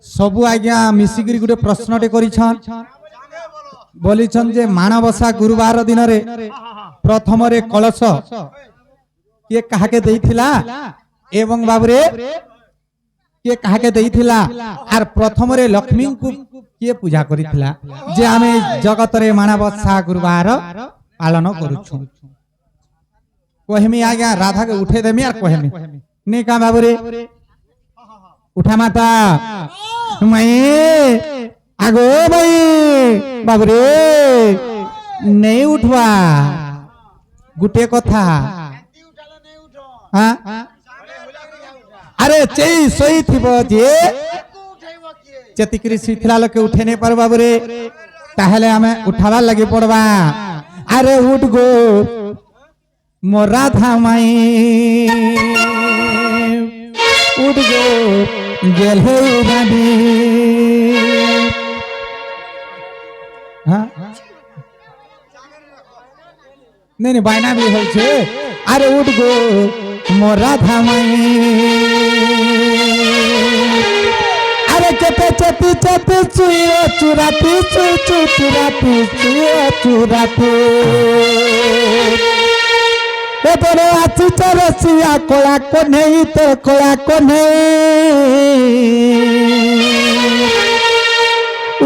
सबु आज्ञा मिसिकी गोटे प्रश्नटे करिछन बोलिछन जे माणबसा गुरुवार दिन रे प्रथम रे कलश किए काहाके देइथिला एवं बाबरे किए काहाके देइथिला आर प्रथम रे लक्ष्मी को किए पूजा करिथिला जे आमे जगत रे माणबसा गुरुवार पालन करूछु। कहमी आज्ञा राधा के उठे देमी आर कहमी ने का बाबरे उठा माता मैं आगो भाई बाबरे नहीं उठवा गुटे कथा हाँ अरे चई सोई थिबो जे चतिकरी सिथला लोके उठे नहीं पार बाबरे ताहले हमें उठावा लगे पड़वा अरे उठ गो मोरा धामाई उठ गो गेल हे रानी हाँ नहीं बायना भी हो छे अरे उठ गो मोरा धामाई अरे चते चती चते चुयो चुराती चु चु चुराती चुयो चुराती ए तोरे आची चरसिया कोला को नहीं तो कोला को नहीं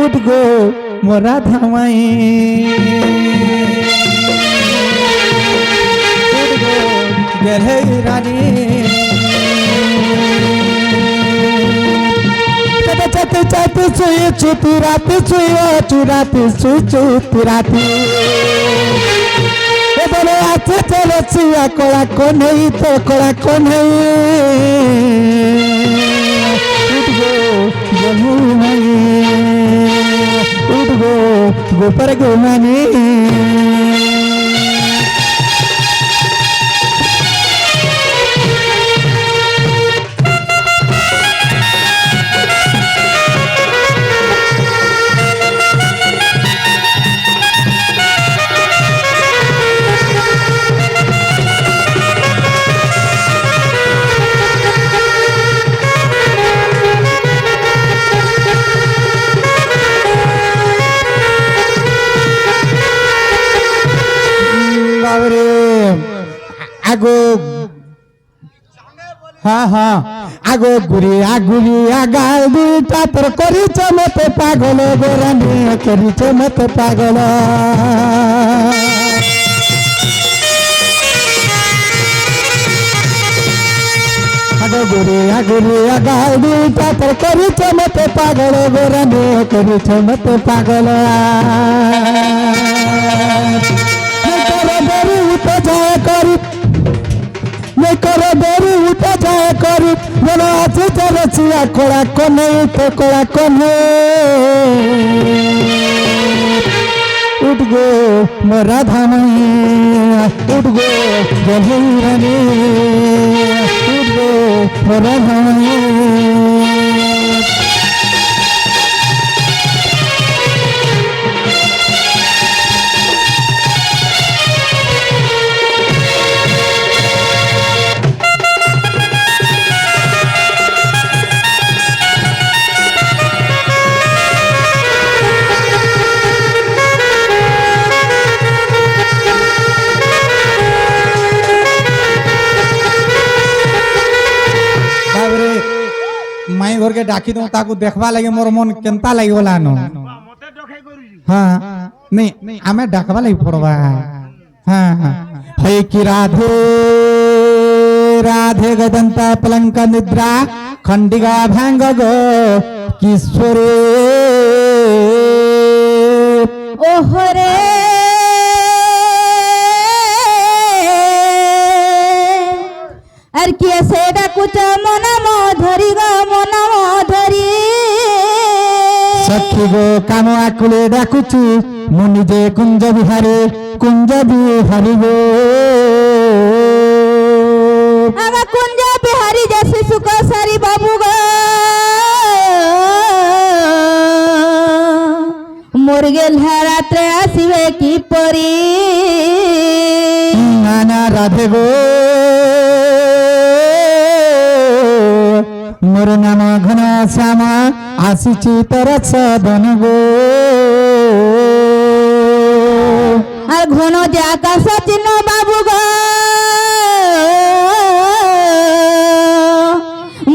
उठ गो मोरा धामाई उठ गो गेल हे रानी चते चते चते चुयो चुराती चुयो चुराती चु चु चुराती बोले आते चलो चिया कोला को नहीं तो कोला को नहीं उठ गो जमू मई उठ गो गोपर गोमानी आगो हाँ हाँ आगो गुरिया गुरिया गाल दूटा पर करी चमते पागल गोरानी करी चमते पागल आगो गुरिया गुरिया गाल दूटा पर करी चमते पागल गोरानी करी चमते पागल जाए करी नहीं करो देरी उठा जाए करी बोलो आज चलो चिया कोला को नहीं तो कोला को नहीं उठ गो मोरा धामाई उठ गो गहीरनी उठ गो मोरा धामाई माई घर के डाकी दो ताकू देखवा लगे मोर मन केनता लगे बोला नो हाँ नहीं हमें डाकवा लगे पड़वा हाँ हाँ है कि राधे राधे गदंता पलंक निद्रा खंडिगा भांग गो किशोरे ओहरे আর কি আছে ডাকুচ মনা মধরি গো মনা মধরি সখী গো কাম আকুলে ডাকুচু মুনি যে কুঞ্জ বিহারে গো আগা কুঞ্জ বিহারি যে শিশু কসারি বাবু গো মোর গেল রাত্রে আসিবে কি পরি নানা রাধে গো मोर नाम घन श्यामा আসিছি তোর সদন গো আর ঘন যে আকাশ চিহ্ন বাবু গো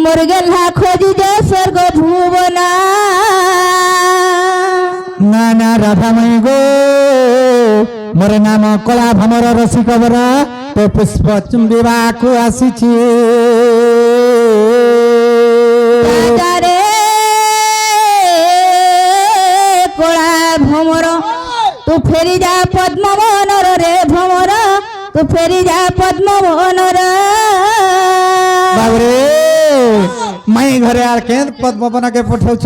মোর গেলা খোঁজি যে স্বর্গ ভুবনা না না রাধাময় গো মোর নাম কলা ভ্রমর রসিক বর তো পুষ্প চুম্বিবাকু আসিছি রে কলা ভ্রমর তু ফেরি যা পদ্মবনর রে ভ্রমর তু ফেরি যা পদ্মবনর বাবরে মাই ঘরে আর কেন পদ্মবনা কে পঠাউছ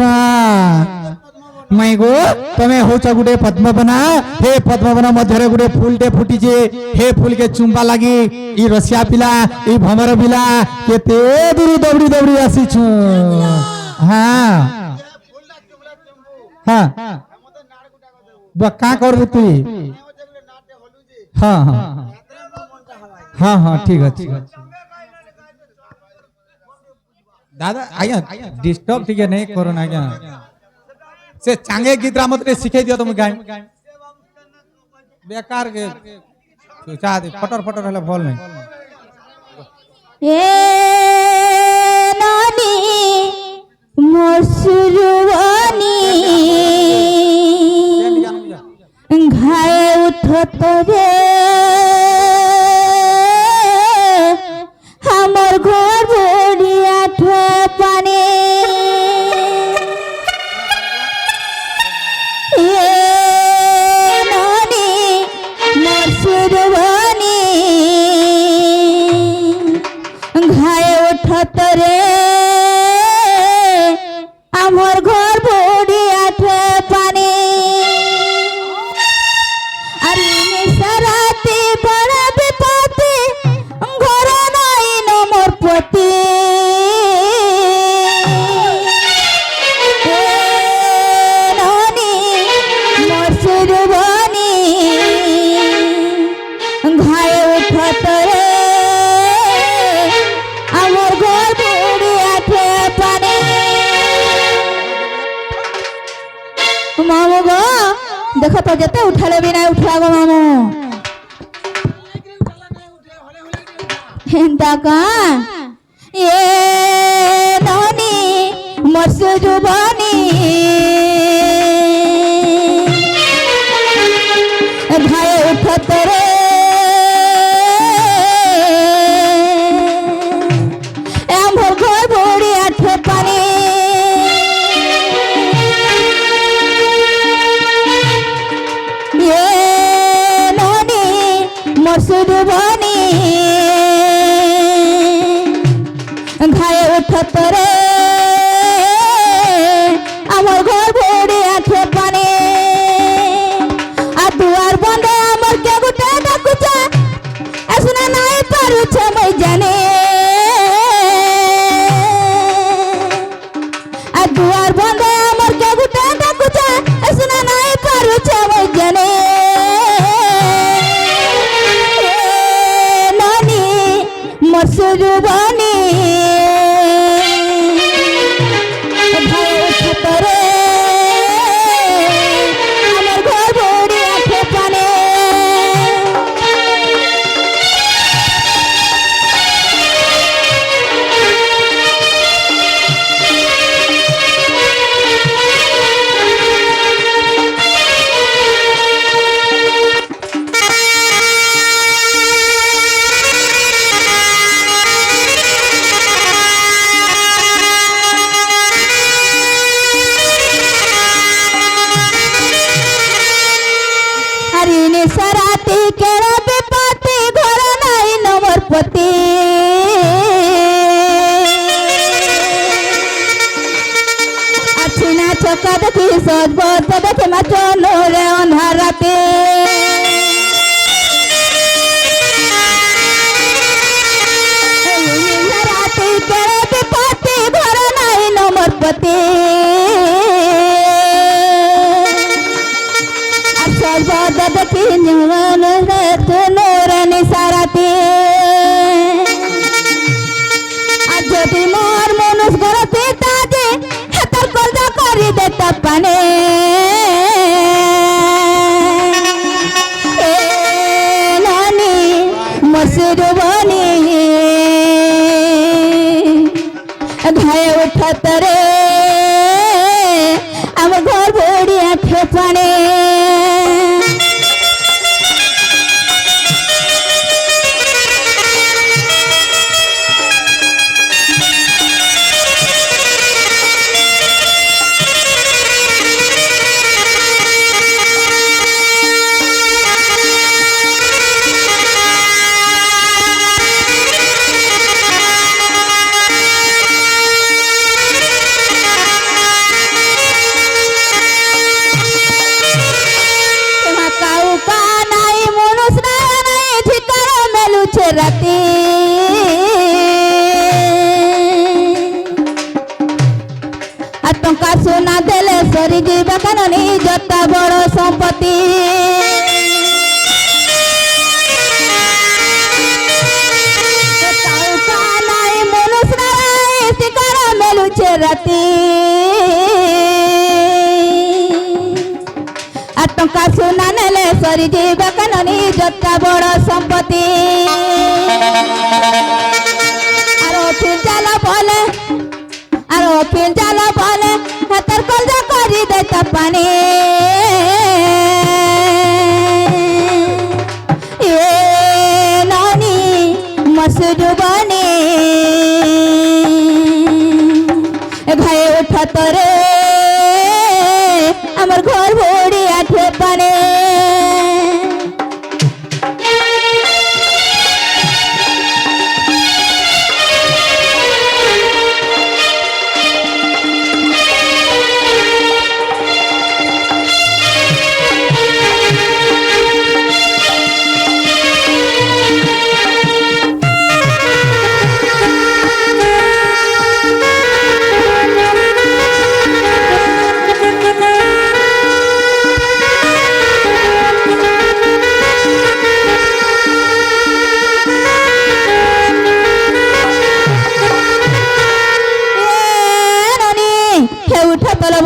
মাই গো তুমি হউছ গুটে পদ্মবনা হে পদ্মবনা মধ্যে গুটে ফুলটে ফুটিছে হে ফুল কে চুম্বা লাগি ই রসিয়া পিলা ই ভমর পিলা কেতে দূর দৌড়ি দৌড়ি আসিছু হ্যাঁ হ্যাঁ কা করবু তুই হ্যাঁ হ্যাঁ হ্যাঁ হ্যাঁ ঠিক আছে দাদা আজ্ঞা ডিস্টার্ব টিকে নেই করুন আজ্ঞা সে চাঙ্গে গীতরা মতে শিখাই দিও তুমি গাই বেকার গে চা দে ফটর ফটর হলে ভল নাই এ নানি মসুরবানি ঘায়ে উঠত রে আমার ঘর ভরিয়া পানি নানি মসুরবানি ঘায়ে উঠত রে আমার ঘর ভরিয়া পানি আর সারাতে বড় বিপদে ঘর নাই নমর পতি নানি মসুরবানি ঘায়ে উঠত রে আমার ঘর ভরিয়া পানি মামু গো দেখো তো যেতে উঠালে বি নাই উঠা গো মামু হেন্তা কা এ নানি মসুরবানি ঘায়ে উঠত রে আমার ঘর ভরিয়া পানি মসুরবানি ঘায়ে উঠত রে আমার ঘর ভরিয়া পানি আর দুয়ার বন্ধে আমার কে গুটে ডাকুছে শুনে নাই পারুছে মই জানে আর দুয়ার বন্ধে আমার কে গুটে ডাকুছে শুনে নাই পারুছে মই জানে নানি মসুরবানি ঘায়ে উঠত রে আমার ঘর ভরিয়া পানি সারাতে কেড়ে বেপাতে ঘর নাই নমর পতি আছি না চকা দেখি সজবত দেখি মাছ নোরে অন্ধার রাতে সারাতে কেড়ে বেপাতে ঘর নাই নমর পতি সজবত দেখি নোরে সারাতে আর যদি মোর মনুষ গড়তে তাজে হেতার কলজা করি দেতা পানে এ নানি মসুর বনি ঘায়ে উঠত রে আমার ঘর ভরি আঠে পানে রাতে আর টঙ্কা সোনা দেলে সরি যাইবা কারণ যত বড় সম্পত্তি নাই মনুষ্য শিকার মেলুছে রাতে আর টঙ্কা সোনা নেলে সরি যাইবা কারণ যত বড় সম্পত্তি ফির জ্বালা বলে হাতের কলজা করি দেতা পানি এ নানি মসুর বনে ঘায়ে উঠত রে আমার ঘর ভরি আঠে পানে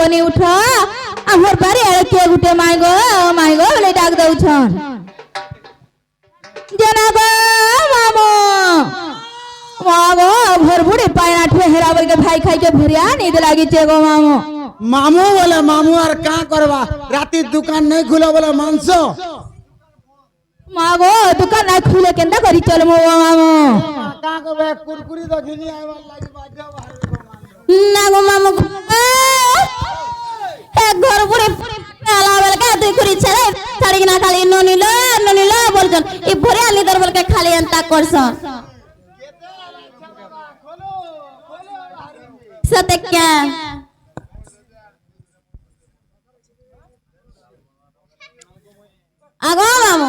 বনি উঠ আমার বাড়ি আর কে গুটে মাই গো বলে ডাক দউছন জানা গো মামো মামো ভর বুড়ি পায়না ঠেহরা বলকে ভাই খাইকে ভরিয়া নিদ লাগিছে গো মামো মামু বলে মামু আর কা করবা রাতের দোকান নাই খুলে বলে মাংস মাগো দোকান না খুলে কেনটা করি চল মো মামো কা করবে কুরকুরি তো ঘিনি আইবার লাগি বাজা বাহার না গো মামো এক ঘর পুরে আলা বলকে তুই করি ছেড়ে ছাড়ি না খালি ননিল বলছন ই ভরে আলি দর বলকে খালি এন্তা করছ সতে কে আগো মামো